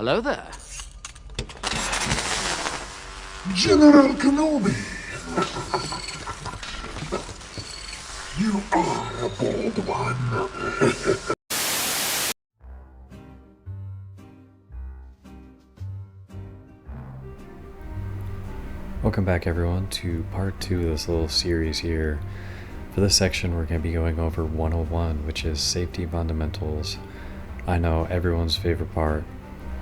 Hello there. General Kenobi! You are a bold one. Welcome back everyone to part 2 of this little series here. For this section we're going to be going over 101, which is safety fundamentals. I know, everyone's favorite part.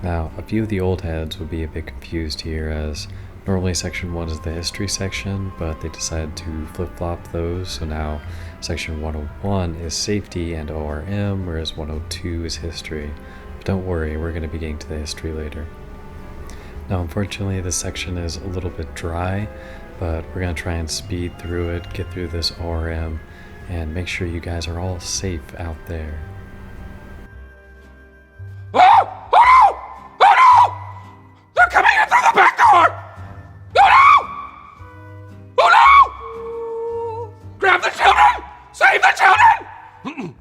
Now, a few of the old heads would be a bit confused here, as normally section 1 is the history section, but they decided to flip-flop those, so now section 101 is safety and ORM, whereas 102 is history. But don't worry, we're going to be getting to the history later. Now, unfortunately, this section is a little bit dry, but we're going to try and speed through it, get through this ORM, and make sure you guys are all safe out there. Oh! Oh no! Oh no! They're coming in through the back door! Oh no! Oh no! Grab the children! Save the children!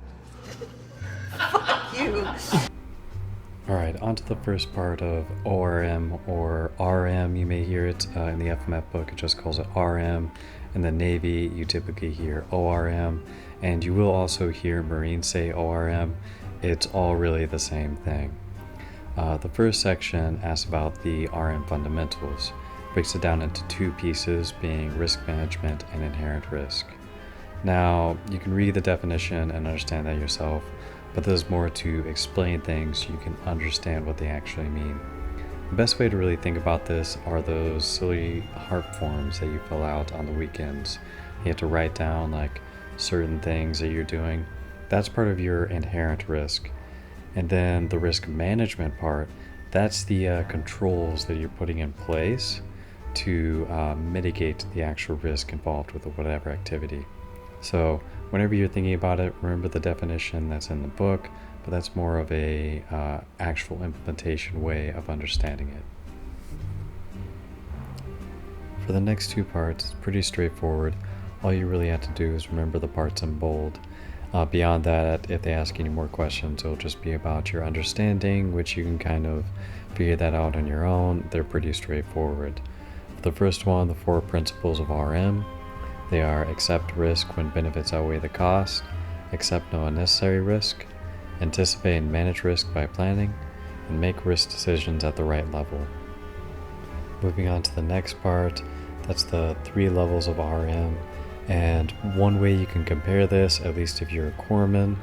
Alright, on to the first part of ORM, or RM. You may hear it in the FMF book, it just calls it RM. In the Navy, you typically hear ORM, and you will also hear Marines say ORM. It's all really the same thing. The first section asks about the RM fundamentals, breaks it down into two pieces, being risk management and inherent risk. Now, you can read the definition and understand that yourself, but there's more to explain things so you can understand what they actually mean. The best way to really think about this are those silly HARP forms that you fill out on the weekends. You have to write down like certain things that you're doing. That's part of your inherent risk. And then the risk management part, that's the controls that you're putting in place to mitigate the actual risk involved with whatever activity. So whenever you're thinking about it, remember the definition that's in the book, but that's more of a actual implementation way of understanding it. For the next two parts, it's pretty straightforward. All you really have to do is remember the parts in bold. Beyond that, if they ask any more questions, it'll just be about your understanding, which you can kind of figure that out on your own. They're pretty straightforward. For the first one, the 4 principles of RM. They are accept risk when benefits outweigh the cost, accept no unnecessary risk, anticipate and manage risk by planning, and make risk decisions at the right level. Moving on to the next part, that's the 3 levels of RM, and one way you can compare this, at least if you're a corpsman,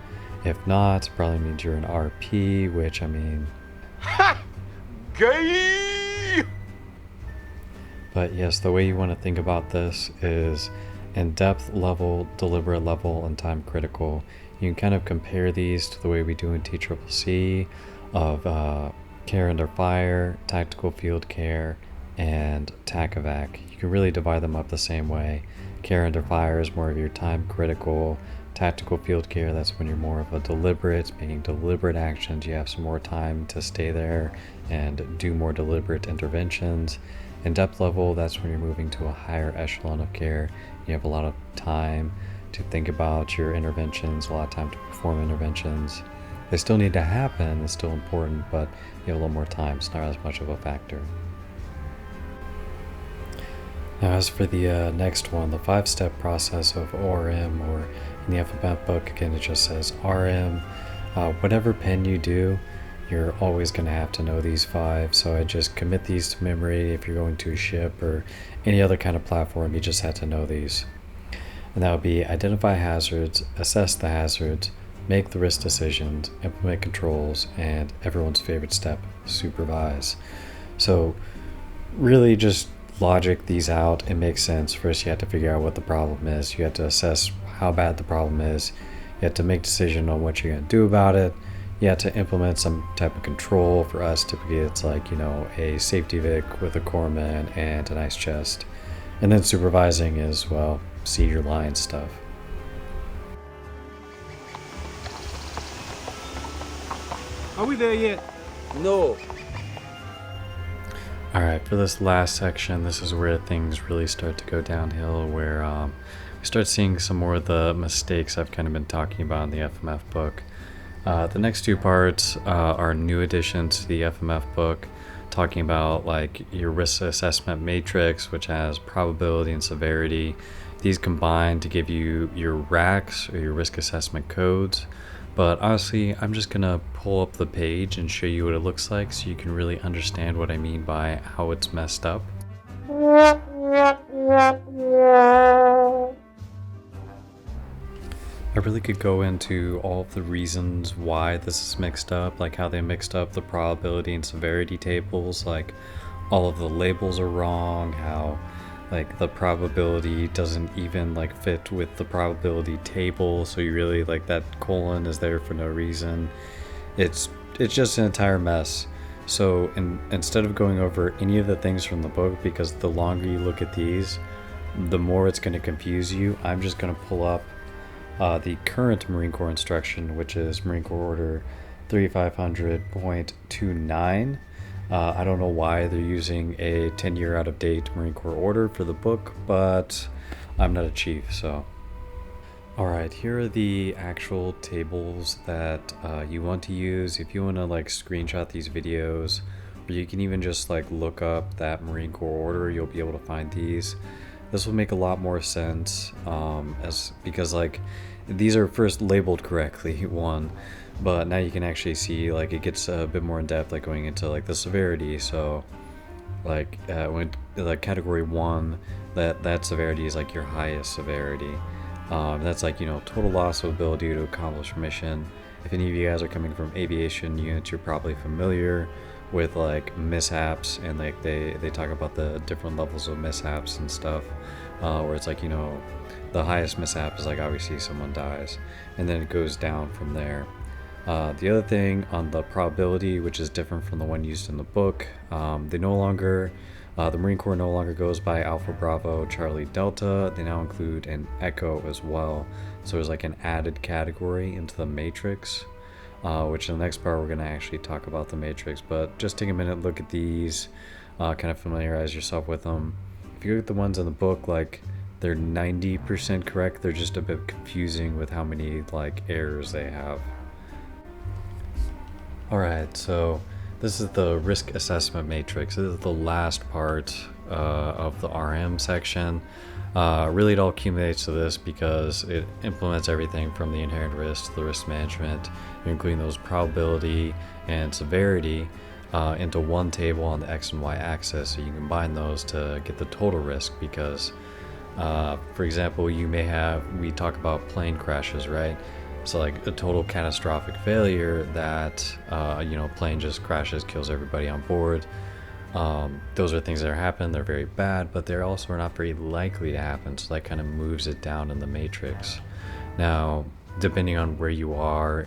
if not, probably means you're an RP, which I mean... Ha! Gay! But yes, the way you want to think about this is in-depth level, deliberate level, and time critical. You can kind of compare these to the way we do in TCCC of care under fire, tactical field care, and TACAVAC. You can really divide them up the same way. Care under fire is more of your time critical. Tactical field care, that's when you're more of a deliberate, making deliberate actions. You have some more time to stay there and do more deliberate interventions. In depth level, that's when you're moving to a higher echelon of care. You have a lot of time to think about your interventions, a lot of time to perform interventions. They still need to happen, it's still important, but you have a little more time, it's not as much of a factor. Now as for the next one, the 5-step process of ORM, or in the FMF book, again it just says RM. Whatever pen you do, you're always going to have to know these 5, so I just commit these to memory. If you're going to a ship or any other kind of platform, you just have to know these. And that would be identify hazards, assess the hazards, make the risk decisions, implement controls, and everyone's favorite step, supervise. So really just logic these out. It makes sense. First you have to figure out what the problem is. You have to assess how bad the problem is. You have to make a decision on what you're going to do about it. You have to implement some type of control. For us, typically it's like, you know, a safety vic with a corpsman and an ice chest. And then supervising is, well, see your line stuff. Are we there yet? No. Alright, for this last section, this is where things really start to go downhill, where we start seeing some more of the mistakes I've kind of been talking about in the FMF book. The next two parts are new additions to the FMF book, talking about like your risk assessment matrix, which has probability and severity. These combine to give you your RACs, or your risk assessment codes. But honestly, I'm just gonna pull up the page and show you what it looks like so you can really understand what I mean by how it's messed up. I really could go into all of the reasons why this is mixed up, like how they mixed up the probability and severity tables, like all of the labels are wrong, how like the probability doesn't even like fit with the probability table, so you really like that colon is there for no reason. It's just an entire mess. So instead of going over any of the things from the book, because the longer you look at these, the more it's going to confuse you, I'm just going to pull up the current Marine Corps instruction, which is Marine Corps Order 3500.29. I don't know why they're using a 10-year out-of-date Marine Corps order for the book, but I'm not a chief, so. Alright, here are the actual tables that you want to use if you want to like screenshot these videos, or you can even just like look up that Marine Corps order, you'll be able to find these. This will make a lot more sense because like these are first labeled correctly, one, but now you can actually see like it gets a bit more in depth, like going into like the severity. So like when like category 1, that severity is like your highest severity. That's like, you know, total loss of ability to accomplish mission. If any of you guys are coming from aviation units, you're probably familiar with like mishaps, and like they talk about the different levels of mishaps and stuff, where it's like, you know, the highest mishap is like obviously someone dies, and then it goes down from there. The other thing on the probability, which is different from the one used in the book, they no longer the Marine Corps no longer goes by Alpha Bravo Charlie Delta. They now include an Echo as well, so there's like an added category into the matrix, which in the next part we're going to actually talk about the matrix. But just take a minute, look at these, kind of familiarize yourself with them. If you look at the ones in the book, like they're 90% correct, they're just a bit confusing with how many like errors they have. Alright, so this is the risk assessment matrix. This is the last part of the RM section. Really it all accumulates to this because it implements everything from the inherent risk to the risk management, including those probability and severity, into one table on the X and Y axis. So you combine those to get the total risk because, for example, we talk about plane crashes, right? So like a total catastrophic failure that, you know, plane just crashes, kills everybody on board. Those are things that happen. They're very bad, but they're also not very likely to happen. So that kind of moves it down in the matrix. Now, depending on where you are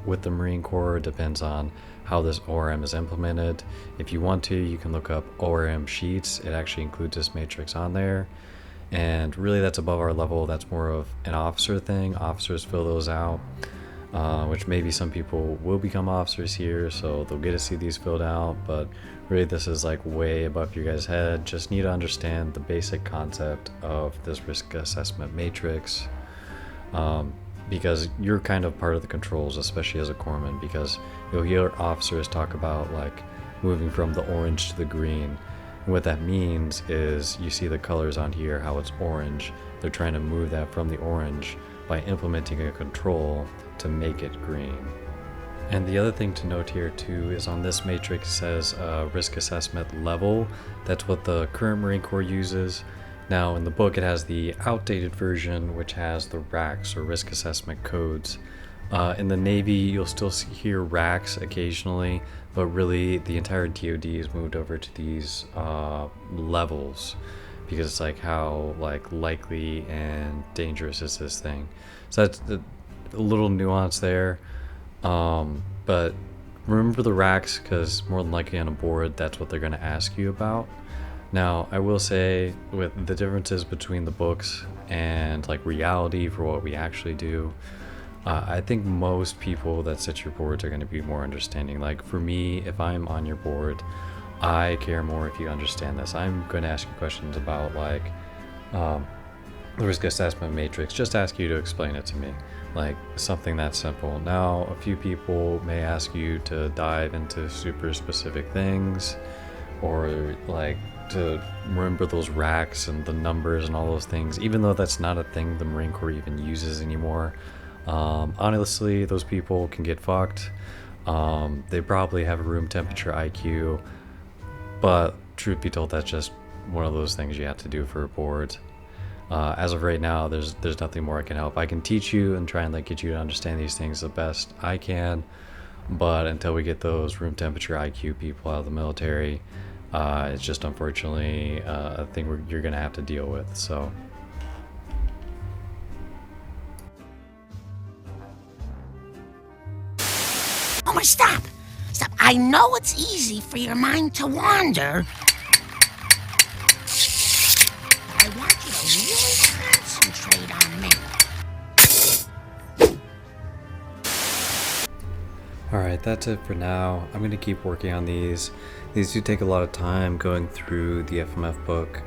with the Marine Corps, depends on how this ORM is implemented. If you want to, you can look up ORM sheets. It actually includes this matrix on there. And really that's above our level. That's more of an officer thing. Officers fill those out, which maybe some people will become officers here, so they'll get to see these filled out, but really this is like way above your guys' head. Just need to understand the basic concept of this risk assessment matrix, because you're kind of part of the controls, especially as a corpsman, because you'll hear officers talk about like moving from the orange to the green. And what that means is you see the colors on here, how it's orange. They're trying to move that from the orange by implementing a control to make it green. And the other thing to note here too is on this matrix it says risk assessment level. That's what the current Marine Corps uses. Now in the book it has the outdated version, which has the RACs, or risk assessment codes. In the Navy you'll still hear RACs occasionally, but really the entire DoD has moved over to these levels, because it's like how like likely and dangerous is this thing. So that's a little nuance there, but remember the RACs, because more than likely on a board that's what they're going to ask you about. Now I will say, with the differences between the books and like reality for what we actually do, I think most people that set your boards are going to be more understanding. Like for me, if I'm on your board, I care more if you understand this. I'm going to ask you questions about like the risk assessment matrix, just ask you to explain it to me. Like something that simple. Now, a few people may ask you to dive into super specific things, or like to remember those racks and the numbers and all those things, even though that's not a thing the Marine Corps even uses anymore. Honestly, those people can get fucked. They probably have a room temperature IQ, but truth be told, that's just one of those things you have to do for a board. As of right now, there's nothing more I can help. I can teach you and try and like get you to understand these things the best I can, but until we get those room temperature IQ people out of the military, it's just unfortunately a thing you're gonna have to deal with. So. Oh, stop! Stop. I know it's easy for your mind to wander. But I want you to really concentrate on me. Alright, that's it for now. I'm going to keep working on these. These do take a lot of time going through the FMF book.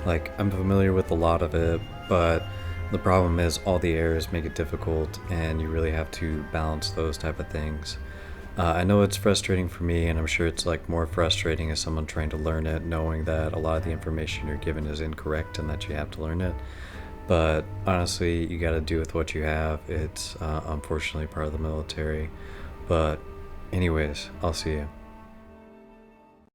Like, I'm familiar with a lot of it, but the problem is all the errors make it difficult, and you really have to balance those type of things. I know it's frustrating for me, and I'm sure it's like more frustrating as someone trying to learn it, knowing that a lot of the information you're given is incorrect and that you have to learn it. But honestly, you got to do with what you have. It's unfortunately part of the military. But anyways, I'll see you.